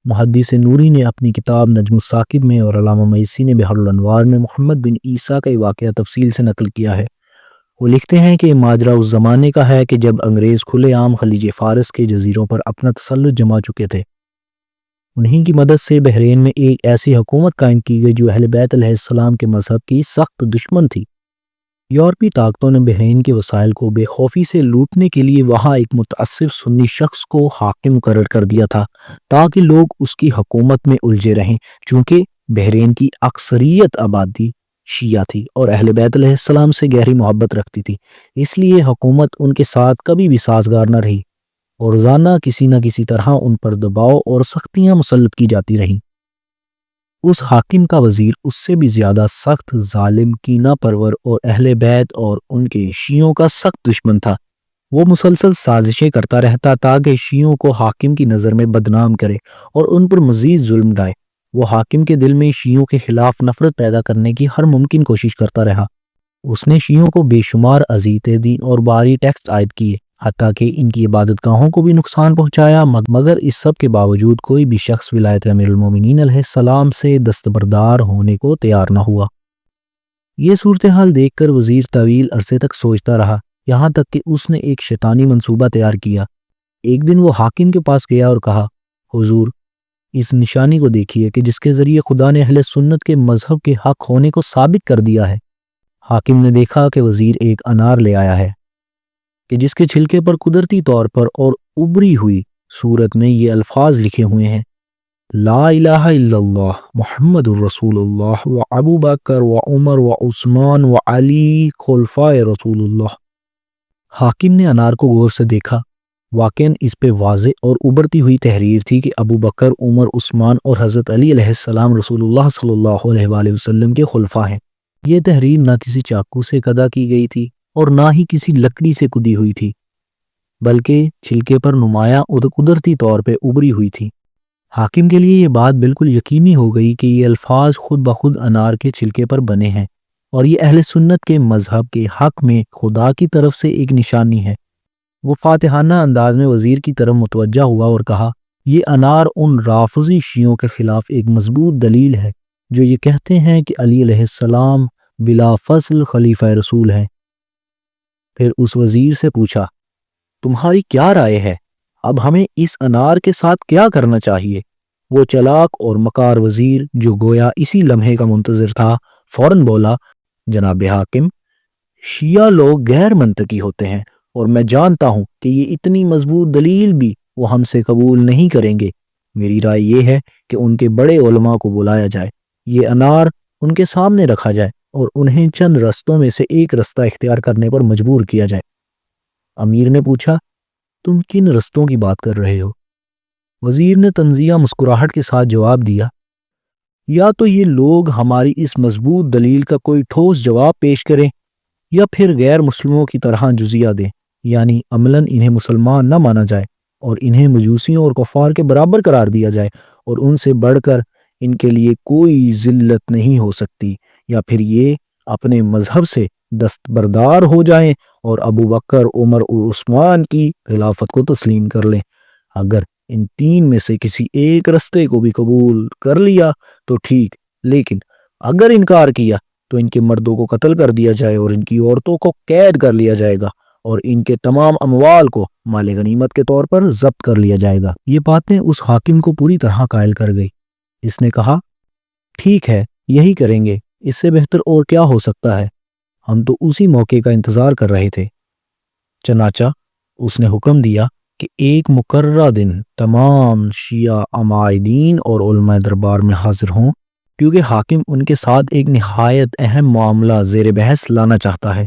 محدث نوری نے اپنی کتاب نجم الثاقب میں اور علامہ میسی نے بحر الانوار میں محمد بن عیسیٰ کا یہ واقعہ تفصیل سے نقل کیا ہے۔ وہ لکھتے ہیں کہ ماجرا اس زمانے کا ہے کہ جب انگریز کھلے عام خلیج فارس کے جزیروں پر اپنا تسلط جما چکے تھے۔ انہی کی مدد سے بحرین میں ایک ایسی حکومت قائم کی گئی جو اہل بیت علیہ السلام کے مذہب کی سخت دشمن تھی۔ یورپی طاقتوں نے بحرین کے وسائل کو بے خوفی سے لوٹنے کے لیے وہاں ایک متعصب سنی شخص کو حاکم مقرر کر دیا تھا تاکہ لوگ اس کی حکومت میں الجھے رہیں، چونکہ بحرین کی اکثریت آبادی شیعہ تھی اور اہل بیت علیہ السلام سے گہری محبت رکھتی تھی، اس لیے حکومت ان کے ساتھ کبھی بھی سازگار نہ رہی اور روزانہ کسی نہ کسی طرح ان پر دباؤ اور سختیاں مسلط کی جاتی رہیں۔ اس حاکم کا وزیر اس سے بھی زیادہ سخت، ظالم، کینہ پرور اور اہل بیت اور ان کے شیعوں کا سخت دشمن تھا۔ وہ مسلسل سازشیں کرتا رہتا تاکہ شیعوں کو حاکم کی نظر میں بدنام کرے اور ان پر مزید ظلم ڈھائے۔ وہ حاکم کے دل میں شیعوں کے خلاف نفرت پیدا کرنے کی ہر ممکن کوشش کرتا رہا۔ اس نے شیعوں کو بے شمار اذیتیں دیں اور بھاری ٹیکس عائد کیے، حتیٰ کہ ان کی عبادت گاہوں کو بھی نقصان پہنچایا، مگر اس سب کے باوجود کوئی بھی شخص ولایت امیر المومنین علیہ السلام سے دستبردار ہونے کو تیار نہ ہوا۔ یہ صورتحال دیکھ کر وزیر طویل عرصے تک سوچتا رہا، یہاں تک کہ اس نے ایک شیطانی منصوبہ تیار کیا۔ ایک دن وہ حاکم کے پاس گیا اور کہا، حضور، اس نشانی کو دیکھیے کہ جس کے ذریعے خدا نے اہل سنت کے مذہب کے حق ہونے کو ثابت کر دیا ہے۔ حاکم نے دیکھا کہ وزیر ایک انار لے آیا ہے کہ جس کے چھلکے پر قدرتی طور پر اور ابری ہوئی صورت میں یہ الفاظ لکھے ہوئے ہیں، لا الہ الا اللہ محمد الرسول اللہ و ابو بکر و عمر و عثمان و علی خلفاء رسول اللہ۔ حاکم نے انار کو غور سے دیکھا، واقعاً اس پہ واضح اور ابھرتی ہوئی تحریر تھی کہ ابو بکر، عمر، عثمان اور حضرت علی علیہ السلام رسول اللہ صلی اللہ علیہ وآلہ وسلم کے خلفاء ہیں۔ یہ تحریر نہ کسی چاقو سے قدا کی گئی تھی اور نہ ہی کسی لکڑی سے کدی ہوئی تھی، بلکہ چھلکے پر نمایاں قدرتی طور پہ ابری ہوئی تھی۔ حاکم کے لیے یہ بات بالکل یقینی ہو گئی کہ یہ الفاظ خود بخود انار کے چھلکے پر بنے ہیں اور یہ اہل سنت کے مذہب کے حق میں خدا کی طرف سے ایک نشانی ہے۔ وہ فاتحانہ انداز میں وزیر کی طرف متوجہ ہوا اور کہا، یہ انار ان رافضی شیعوں کے خلاف ایک مضبوط دلیل ہے جو یہ کہتے ہیں کہ علی علیہ السلام بلا فصل خلیفہ رسول ہیں۔ پھر اس وزیر سے پوچھا، تمہاری کیا رائے ہے؟ اب ہمیں اس انار کے ساتھ کیا کرنا چاہیے؟ وہ چلاک اور مکار وزیر جو گویا اسی لمحے کا منتظر تھا، فوراً بولا، جناب حاکم، شیعہ لوگ غیر منطقی ہوتے ہیں اور میں جانتا ہوں کہ یہ اتنی مضبوط دلیل بھی وہ ہم سے قبول نہیں کریں گے۔ میری رائے یہ ہے کہ ان کے بڑے علماء کو بلایا جائے، یہ انار ان کے سامنے رکھا جائے اور انہیں چند رستوں میں سے ایک رستہ اختیار کرنے پر مجبور کیا جائے۔ امیر نے پوچھا، تم کن رستوں کی بات کر رہے ہو؟ وزیر نے طنزیہ مسکراہٹ کے ساتھ جواب دیا، یا تو یہ لوگ ہماری اس مضبوط دلیل کا کوئی ٹھوس جواب پیش کریں یا پھر غیر مسلموں کی طرح جزیہ دیں، یعنی عملاً انہیں مسلمان نہ مانا جائے اور انہیں مجوسیوں اور کفار کے برابر قرار دیا جائے اور ان سے بڑھ کر ان کے لیے کوئی ذلت نہیں ہو سکتی، یا پھر یہ اپنے مذہب سے دستبردار ہو جائیں اور ابو بکر، عمر اور عثمان کی خلافت کو تسلیم کر لیں۔ اگر ان تین میں سے کسی ایک رستے کو بھی قبول کر لیا تو ٹھیک، لیکن اگر انکار کیا تو ان کے مردوں کو قتل کر دیا جائے اور ان کی عورتوں کو قید کر لیا جائے گا اور ان کے تمام اموال کو مال غنیمت کے طور پر ضبط کر لیا جائے گا۔ یہ باتیں اس حاکم کو پوری طرح قائل کر گئی۔ اس نے کہا، ٹھیک ہے، یہی کریں گے، اس سے بہتر اور کیا ہو سکتا ہے؟ ہم تو اسی موقع کا انتظار کر رہے تھے۔ چنانچہ اس نے حکم دیا کہ ایک مقررہ دن تمام شیعہ عمائدین اور علماء دربار میں حاضر ہوں، کیونکہ حاکم ان کے ساتھ ایک نہایت اہم معاملہ زیر بحث لانا چاہتا ہے۔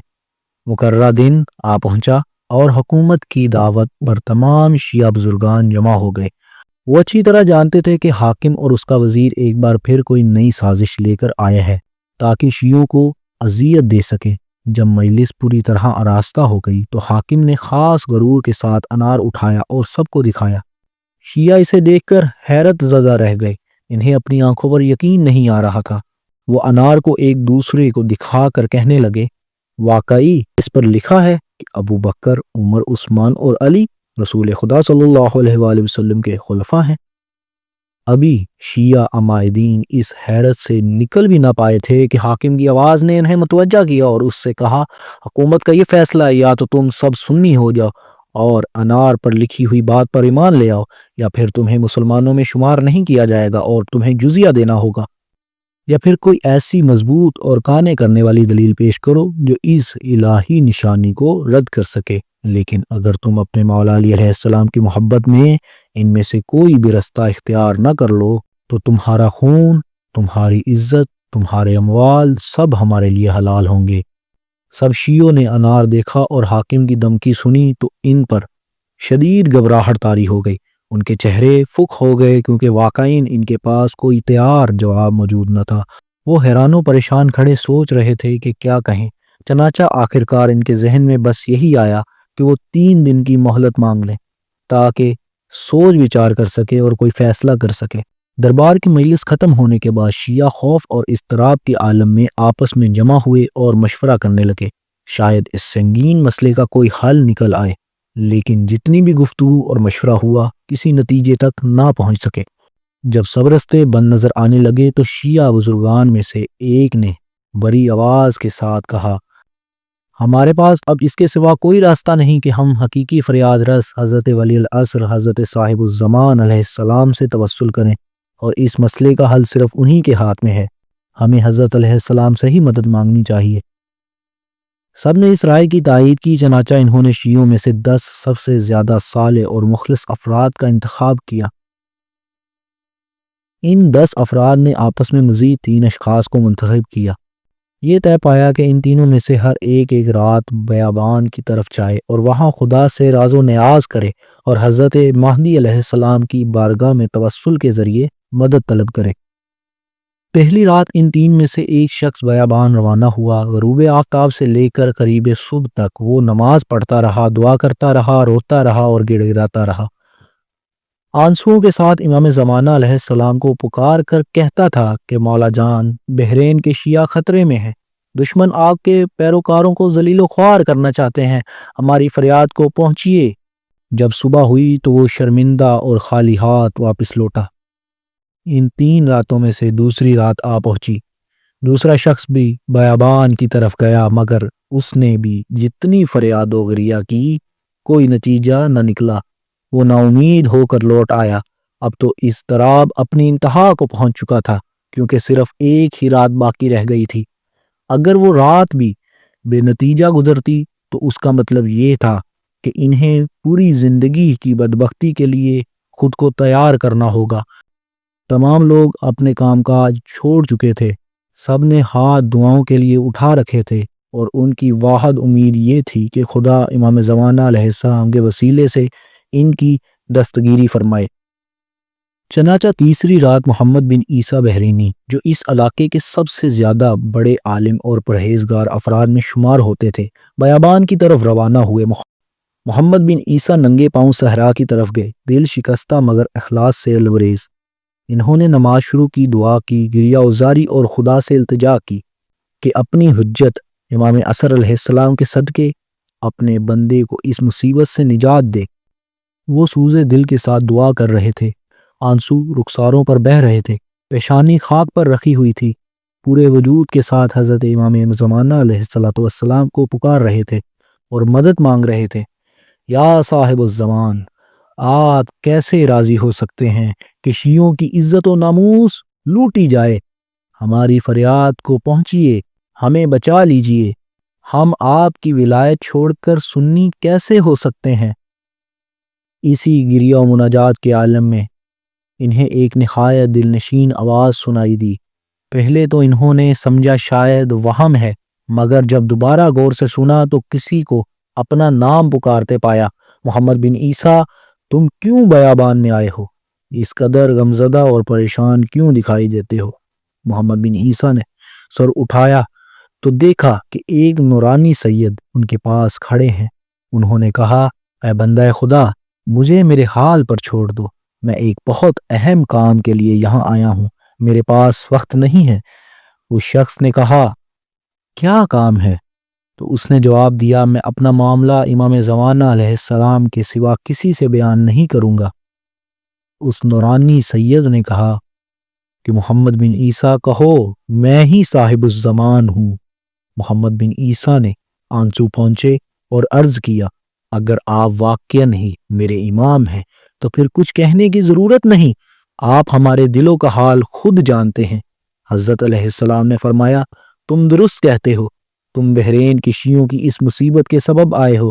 مقررہ دن آ پہنچا اور حکومت کی دعوت پر تمام شیعہ بزرگان جمع ہو گئے۔ وہ اچھی طرح جانتے تھے کہ حاکم اور اس کا وزیر ایک بار پھر کوئی نئی سازش لے کر آئے ہیں تاکہ شیعوں کو اذیت دے سکیں۔ جب مجلس پوری طرح آراستہ ہو گئی تو حاکم نے خاص غرور کے ساتھ انار اٹھایا اور سب کو دکھایا۔ شیعہ اسے دیکھ کر حیرت زدہ رہ گئے، انہیں اپنی آنکھوں پر یقین نہیں آ رہا تھا۔ وہ انار کو ایک دوسرے کو دکھا کر کہنے لگے، واقعی اس پر لکھا ہے کہ ابو بکر، عمر، عثمان اور علی رسول خدا صلی اللہ علیہ وآلہ وسلم کے خلفاء ہیں۔ ابھی شیعہ عمائدین اس حیرت سے نکل بھی نہ پائے تھے کہ حاکم کی آواز نے انہیں متوجہ کیا اور اس سے کہا، حکومت کا یہ فیصلہ ہے، یا تو تم سب سنی ہو جاؤ اور انار پر لکھی ہوئی بات پر ایمان لے آؤ، یا پھر تمہیں مسلمانوں میں شمار نہیں کیا جائے گا اور تمہیں جزیہ دینا ہوگا، یا پھر کوئی ایسی مضبوط اور قانع کرنے والی دلیل پیش کرو جو اس الہی نشانی کو رد کر سکے۔ لیکن اگر تم اپنے مولا علی علیہ السلام کی محبت میں ان میں سے کوئی بھی رستہ اختیار نہ کر لو تو تمہارا خون، تمہاری عزت، تمہارے اموال سب ہمارے لیے حلال ہوں گے۔ سب شیعوں نے انار دیکھا اور حاکم کی دھمکی سنی تو ان پر شدید گھبراہٹ طاری ہو گئی۔ ان کے چہرے فک ہو گئے کیونکہ واقعین ان کے پاس کوئی تیار جواب موجود نہ تھا۔ وہ حیران و پریشان کھڑے سوچ رہے تھے کہ کیا کہیں۔ چنانچہ آخرکار ان کے ذہن میں بس یہی آیا کہ وہ 3 دن کی مہلت مانگ لیں تاکہ سوچ وچار کر سکے اور کوئی فیصلہ کر سکے۔ دربار کی مجلس ختم ہونے کے بعد شیعہ خوف اور اضطراب کے عالم میں آپس میں جمع ہوئے اور مشورہ کرنے لگے، شاید اس سنگین مسئلے کا کوئی حل نکل آئے۔ لیکن جتنی بھی گفتگو اور مشورہ ہوا کسی نتیجے تک نہ پہنچ سکے۔ جب سب رستے بند نظر آنے لگے تو شیعہ بزرگان میں سے ایک نے بڑی آواز کے ساتھ کہا، ہمارے پاس اب اس کے سوا کوئی راستہ نہیں کہ ہم حقیقی فریاد رس حضرت ولی العصر حضرت صاحب الزمان علیہ السلام سے توسل کریں، اور اس مسئلے کا حل صرف انہی کے ہاتھ میں ہے۔ ہمیں حضرت علیہ السلام سے ہی مدد مانگنی چاہیے۔ سب نے اس رائے کی تائید کی، چنانچہ انہوں نے شیعوں میں سے 10 سب سے زیادہ صالح اور مخلص افراد کا انتخاب کیا۔ ان 10 افراد نے آپس میں مزید 3 اشخاص کو منتخب کیا۔ یہ طے پایا کہ ان تینوں میں سے ہر ایک ایک رات بیابان کی طرف جائے اور وہاں خدا سے راز و نیاز کرے اور حضرت مہدی علیہ السلام کی بارگاہ میں توسل کے ذریعے مدد طلب کرے۔ پہلی رات ان 3 میں سے ایک شخص بیابان روانہ ہوا۔ غروب آفتاب سے لے کر قریب صبح تک وہ نماز پڑھتا رہا، دعا کرتا رہا، روتا رہا اور گڑ گڑاتا رہا۔ آنسوؤں کے ساتھ امام زمانہ علیہ السلام کو پکار کر کہتا تھا کہ مولا جان، بحرین کے شیعہ خطرے میں ہیں، دشمن آپ کے پیروکاروں کو ذلیل و خوار کرنا چاہتے ہیں، ہماری فریاد کو پہنچیے۔ جب صبح ہوئی تو وہ شرمندہ اور خالی ہاتھ واپس لوٹا۔ ان 3 راتوں میں سے دوسری رات آ پہنچی۔ دوسرا شخص بھی بیابان کی طرف گیا، مگر اس نے بھی جتنی فریاد و گریہ کی کوئی نتیجہ نہ نکلا۔ وہ نا امید ہو کر لوٹ آیا۔ اب تو اضطراب اپنی انتہا کو پہنچ چکا تھا کیونکہ صرف ایک ہی رات باقی رہ گئی تھی۔ اگر وہ رات بھی بے نتیجہ گزرتی تو اس کا مطلب یہ تھا کہ انہیں پوری زندگی کی بدبختی کے لیے خود کو تیار کرنا ہوگا۔ تمام لوگ اپنے کام کاج چھوڑ چکے تھے، سب نے ہاتھ دعاؤں کے لیے اٹھا رکھے تھے اور ان کی واحد امید یہ تھی کہ خدا امام زمانہ علیہ السلام کے وسیلے سے ان کی دستگیری فرمائے۔ چنانچہ تیسری رات محمد بن عیسیٰ بحرینی، جو اس علاقے کے سب سے زیادہ بڑے عالم اور پرہیزگار افراد میں شمار ہوتے تھے، بیابان کی طرف روانہ ہوئے۔ محمد بن عیسیٰ ننگے پاؤں صحرا کی طرف گئے، دل شکستہ مگر اخلاص سے لبریز۔ انہوں نے نماز شروع کی، دعا کی، گریہ وزاری اور خدا سے التجا کی کہ اپنی حجت امام عصر علیہ السلام کے صدقے اپنے بندے کو اس مصیبت سے نجات دے۔ وہ سوزے دل کے ساتھ دعا کر رہے تھے، آنسو رخساروں پر بہہ رہے تھے، پیشانی خاک پر رکھی ہوئی تھی، پورے وجود کے ساتھ حضرت امام زمانہ علیہ السلام کو پکار رہے تھے اور مدد مانگ رہے تھے۔ یا صاحب الزمان، آپ کیسے راضی ہو سکتے ہیں کہ شیعوں کی عزت و ناموس لوٹی جائے؟ ہماری فریاد کو پہنچیے، ہمیں بچا لیجئے، ہم آپ کی ولایت چھوڑ کر سنی کیسے ہو سکتے ہیں؟ اسی گریہ و مناجات کے عالم میں انہیں ایک نہایت دل نشین آواز سنائی دی۔ پہلے تو انہوں نے سمجھا شاید وہم ہے، مگر جب دوبارہ غور سے سنا تو کسی کو اپنا نام پکارتے پایا۔ محمد بن عیسیٰ، تم کیوں بیابان میں آئے ہو؟ اس قدر غمزدہ اور پریشان کیوں دکھائی دیتے ہو؟ محمد بن عیسیٰ نے سر اٹھایا تو دیکھا کہ ایک نورانی سید ان کے پاس کھڑے ہیں۔ انہوں نے کہا، اے بندہ خدا، مجھے میرے حال پر چھوڑ دو، میں ایک بہت اہم کام کے لیے یہاں آیا ہوں، میرے پاس وقت نہیں ہے۔ اس شخص نے کہا، کیا کام ہے؟ تو اس نے جواب دیا، میں اپنا معاملہ امام زمانہ علیہ السلام کے سوا کسی سے بیان نہیں کروں گا۔ اس نورانی سید نے کہا کہ محمد بن عیسیٰ کہو میں ہی صاحب الزمان ہوں۔ محمد بن عیسیٰ نے آنسو پہنچے اور عرض کیا اگر آپ واقعاً ہی میرے امام ہیں تو پھر کچھ کہنے کی ضرورت نہیں، آپ ہمارے دلوں کا حال خود جانتے ہیں۔ حضرت علیہ السلام نے فرمایا تم درست کہتے ہو، تم بحرین کی شیعوں کی اس مصیبت کے سبب آئے ہو،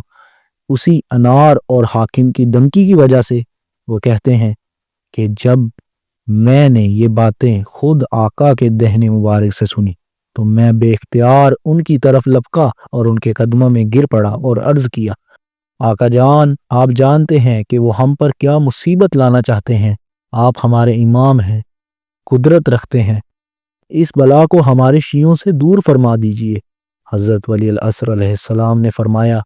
اسی انار اور حاکم کی دھمکی کی وجہ سے۔ وہ کہتے ہیں کہ جب میں نے یہ باتیں خود آقا کے دہن مبارک سے سنی تو میں بے اختیار ان کی طرف لپکا اور ان کے قدموں میں گر پڑا اور عرض کیا آقا جان آپ جانتے ہیں کہ وہ ہم پر کیا مصیبت لانا چاہتے ہیں، آپ ہمارے امام ہیں، قدرت رکھتے ہیں، اس بلا کو ہمارے شیعوں سے دور فرما دیجئے۔ حضرت ولی العصر علیہ السلام نے فرمایا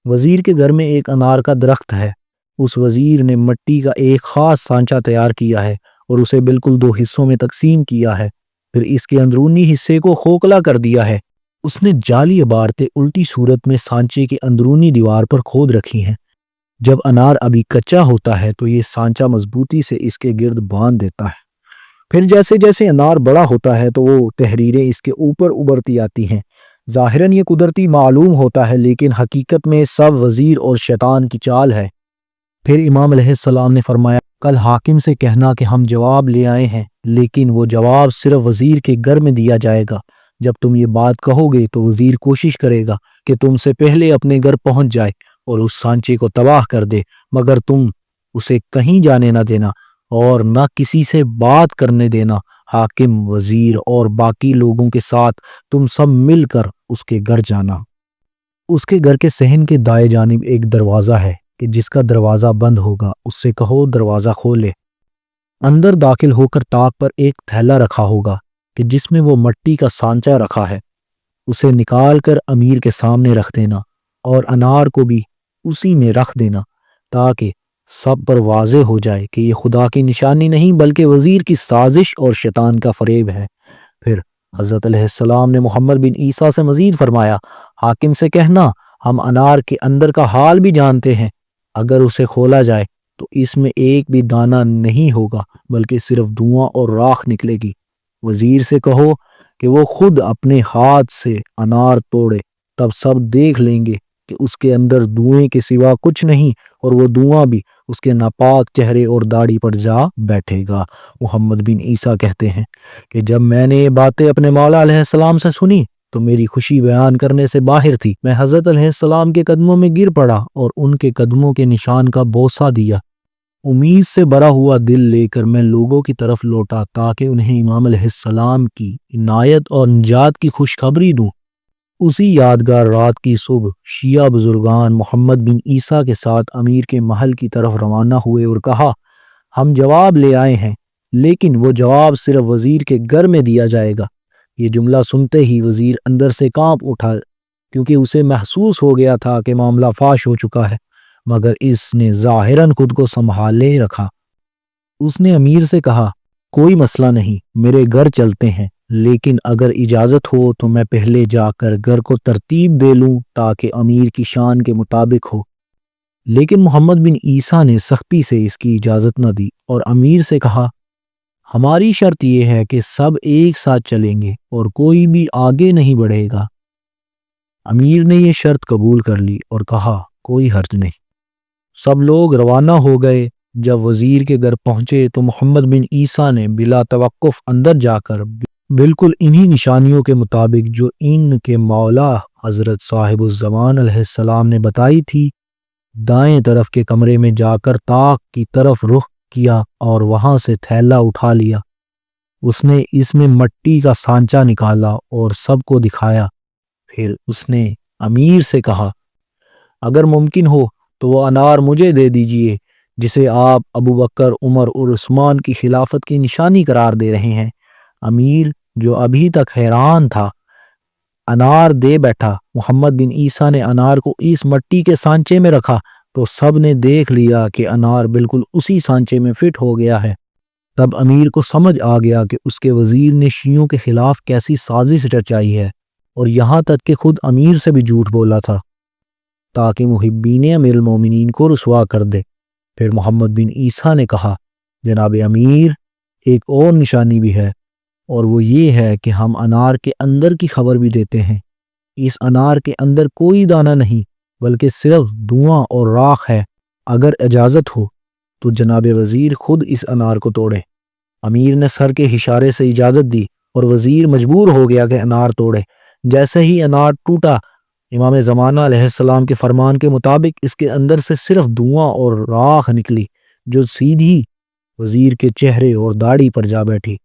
وزیر کے گھر میں ایک انار کا درخت ہے، اس وزیر نے مٹی کا ایک خاص سانچہ تیار کیا ہے اور اسے بالکل دو حصوں میں تقسیم کیا ہے، پھر اس کے اندرونی حصے کو کھوکھلا کر دیا ہے، اس نے جعلی عبارتیں الٹی صورت میں سانچے کی اندرونی دیوار پر کھود رکھی ہیں، جب انار ابھی کچا ہوتا ہے تو یہ سانچہ مضبوطی سے اس کے گرد باندھ دیتا ہے، پھر جیسے جیسے انار بڑا ہوتا ہے تو وہ تحریریں اس کے اوپر ابھرتی آتی ہیں۔ ظاہراً یہ قدرتی معلوم ہوتا ہے لیکن حقیقت میں سب وزیر اور شیطان کی چال ہے۔ پھر امام علیہ السلام نے فرمایا کل حاکم سے کہنا کہ ہم جواب لے آئے ہیں، لیکن وہ جواب صرف وزیر کے گھر میں دیا جائے گا۔ جب تم یہ بات کہو گے تو وزیر کوشش کرے گا کہ تم سے پہلے اپنے گھر پہنچ جائے اور اس سانچے کو تباہ کر دے، مگر تم اسے کہیں جانے نہ دینا اور نہ کسی سے بات کرنے دینا۔ حاکم، وزیر اور باقی لوگوں کے ساتھ تم سب مل کر اس کے گھر جانا۔ اس کے گھر کے صحن کے دائیں جانب ایک دروازہ ہے کہ جس کا دروازہ بند ہوگا اس سے کہو دروازہ کھولے۔ اندر داخل ہو کر طاق پر ایک تھیلا رکھا ہوگا کہ جس میں وہ مٹی کا سانچہ رکھا ہے، اسے نکال کر امیر کے سامنے رکھ دینا اور انار کو بھی اسی میں رکھ دینا تاکہ سب پر واضح ہو جائے کہ یہ خدا کی نشانی نہیں بلکہ وزیر کی سازش اور شیطان کا فریب ہے۔ پھر حضرت علیہ السلام نے محمد بن عیسیٰ سے مزید فرمایا حاکم سے کہنا ہم انار کے اندر کا حال بھی جانتے ہیں، اگر اسے کھولا جائے تو اس میں ایک بھی دانہ نہیں ہوگا بلکہ صرف دھواں اور راکھ نکلے گی۔ وزیر سے کہو کہ وہ خود اپنے ہاتھ سے انار توڑے، تب سب دیکھ لیں گے کہ اس کے اندر دھوئیں کے سوا کچھ نہیں اور وہ دھواں بھی اس کے ناپاک چہرے اور داڑھی پر جا بیٹھے گا۔ محمد بن عیسیٰ کہتے ہیں کہ جب میں نے یہ باتیں اپنے مولا علیہ السلام سے سنی تو میری خوشی بیان کرنے سے باہر تھی، میں حضرت علیہ السلام کے قدموں میں گر پڑا اور ان کے قدموں کے نشان کا بوسہ دیا۔ امید سے بھرا ہوا دل لے کر میں لوگوں کی طرف لوٹا تاکہ انہیں امام علیہ السلام کی عنایت اور نجات کی خوشخبری دوں۔ اسی یادگار رات کی صبح شیعہ بزرگان محمد بن عیسیٰ کے ساتھ امیر کے محل کی طرف روانہ ہوئے اور کہا ہم جواب لے آئے ہیں، لیکن وہ جواب صرف وزیر کے گھر میں دیا جائے گا۔ یہ جملہ سنتے ہی وزیر اندر سے کانپ اٹھا کیونکہ اسے محسوس ہو گیا تھا کہ معاملہ فاش ہو چکا ہے، مگر اس نے ظاہراً خود کو سنبھالے رکھا۔ اس نے امیر سے کہا کوئی مسئلہ نہیں، میرے گھر چلتے ہیں، لیکن اگر اجازت ہو تو میں پہلے جا کر گھر کو ترتیب دے لوں تاکہ امیر کی شان کے مطابق ہو۔ لیکن محمد بن عیسیٰ نے سختی سے اس کی اجازت نہ دی اور امیر سے کہا ہماری شرط یہ ہے کہ سب ایک ساتھ چلیں گے اور کوئی بھی آگے نہیں بڑھے گا۔ امیر نے یہ شرط قبول کر لی اور کہا کوئی حرج نہیں۔ سب لوگ روانہ ہو گئے۔ جب وزیر کے گھر پہنچے تو محمد بن عیسیٰ نے بلا توقف اندر جا کر بالکل انہی نشانیوں کے مطابق جو ان کے مولا حضرت صاحب الزمان علیہ السلام نے بتائی تھی، دائیں طرف کے کمرے میں جا کر طاق کی طرف رخ کیا اور وہاں سے تھیلا اٹھا لیا۔ اس نے اس میں مٹی کا سانچہ نکالا اور سب کو دکھایا۔ پھر اس نے امیر سے کہا اگر ممکن ہو تو وہ انار مجھے دے دیجئے جسے آپ ابو بکر، عمر اور عثمان کی خلافت کی نشانی قرار دے رہے ہیں۔ امیر جو ابھی تک حیران تھا انار دے بیٹھا۔ محمد بن عیسیٰ نے انار کو اس مٹی کے سانچے میں رکھا تو سب نے دیکھ لیا کہ انار بالکل اسی سانچے میں فٹ ہو گیا ہے۔ تب امیر کو سمجھ آ گیا کہ اس کے وزیر نے شیعوں کے خلاف کیسی سازش رچائی ہے اور یہاں تک کہ خود امیر سے بھی جھوٹ بولا تھا تاکہ محبین امیر المومنین کو رسوا کر دے۔ پھر محمد بن عیسیٰ نے کہا جناب امیر، ایک اور نشانی بھی ہے، اور وہ یہ ہے کہ ہم انار کے اندر کی خبر بھی دیتے ہیں۔ اس انار کے اندر کوئی دانہ نہیں، بلکہ صرف دھواں اور راکھ ہے۔ اگر اجازت ہو تو جناب وزیر خود اس انار کو توڑے۔ امیر نے سر کے اشارے سے اجازت دی اور وزیر مجبور ہو گیا کہ انار توڑے۔ جیسے ہی انار ٹوٹا، امام زمانہ علیہ السلام کے فرمان کے مطابق اس کے اندر سے صرف دھواں اور راکھ نکلی، جو سیدھی وزیر کے چہرے اور داڑھی پر جا بیٹھی۔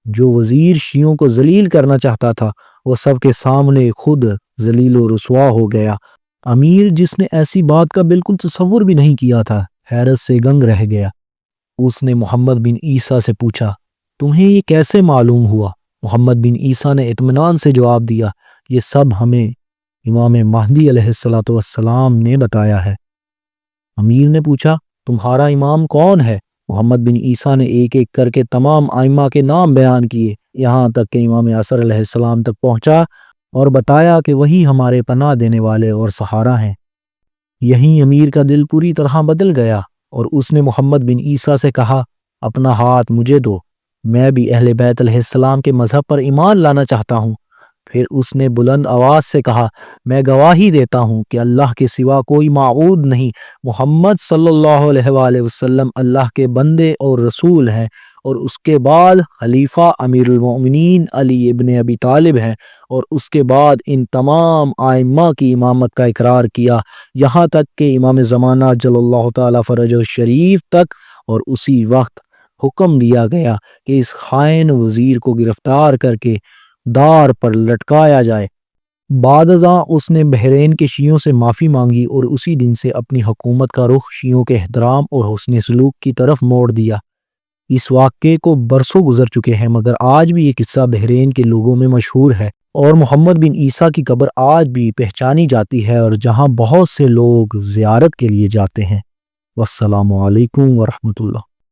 جو وزیر شیعوں کو ذلیل کرنا چاہتا تھا، وہ سب کے سامنے خود ذلیل و رسوا ہو گیا۔ امیر، جس نے ایسی بات کا بالکل تصور بھی نہیں کیا تھا، حیرت سے دنگ رہ گیا۔ اس نے محمد بن عیسیٰ سے پوچھا، تمہیں یہ کیسے معلوم ہوا؟ محمد بن عیسیٰ نے اطمینان سے جواب دیا، یہ سب ہمیں امام مہدی علیہ السلام نے بتایا ہے۔ امیر نے پوچھا، تمہارا امام کون ہے؟ محمد بن عیسیٰ نے ایک ایک کر کے تمام ائمہ کے نام بیان کیے، یہاں تک کہ امام عصر علیہ السلام تک پہنچا اور بتایا کہ وہی ہمارے پناہ دینے والے اور سہارا ہیں۔ یہیں امیر کا دل پوری طرح بدل گیا اور اس نے محمد بن عیسیٰ سے کہا، اپنا ہاتھ مجھے دو، میں بھی اہل بیت علیہ السلام کے مذہب پر ایمان لانا چاہتا ہوں۔ پھر اس نے بلند آواز سے کہا، میں گواہی دیتا ہوں کہ اللہ کے سوا کوئی معبود نہیں، محمد صلی اللہ علیہ وآلہ وسلم اللہ کے بندے اور رسول ہیں، اور اس کے بعد خلیفہ امیر المؤمنین علی ابن ابی طالب ہیں، اور اس کے بعد ان تمام ائمہ کی امامت کا اقرار کیا، یہاں تک کہ امام زمانہ جل اللہ تعالیٰ فرجہ الشریف تک، اور اسی وقت حکم دیا گیا کہ اس خائن وزیر کو گرفتار کر کے دار پر لٹکایا جائے۔ بعد ازاں اس نے بحرین کے شیعوں سے معافی مانگی اور اسی دن سے اپنی حکومت کا رخ شیعوں کے احترام اور حسن سلوک کی طرف موڑ دیا۔ اس واقعے کو برسوں گزر چکے ہیں، مگر آج بھی یہ قصہ بحرین کے لوگوں میں مشہور ہے، اور محمد بن عیسیٰ کی قبر آج بھی پہچانی جاتی ہے، اور جہاں بہت سے لوگ زیارت کے لیے جاتے ہیں۔ والسلام علیکم ورحمۃ اللہ۔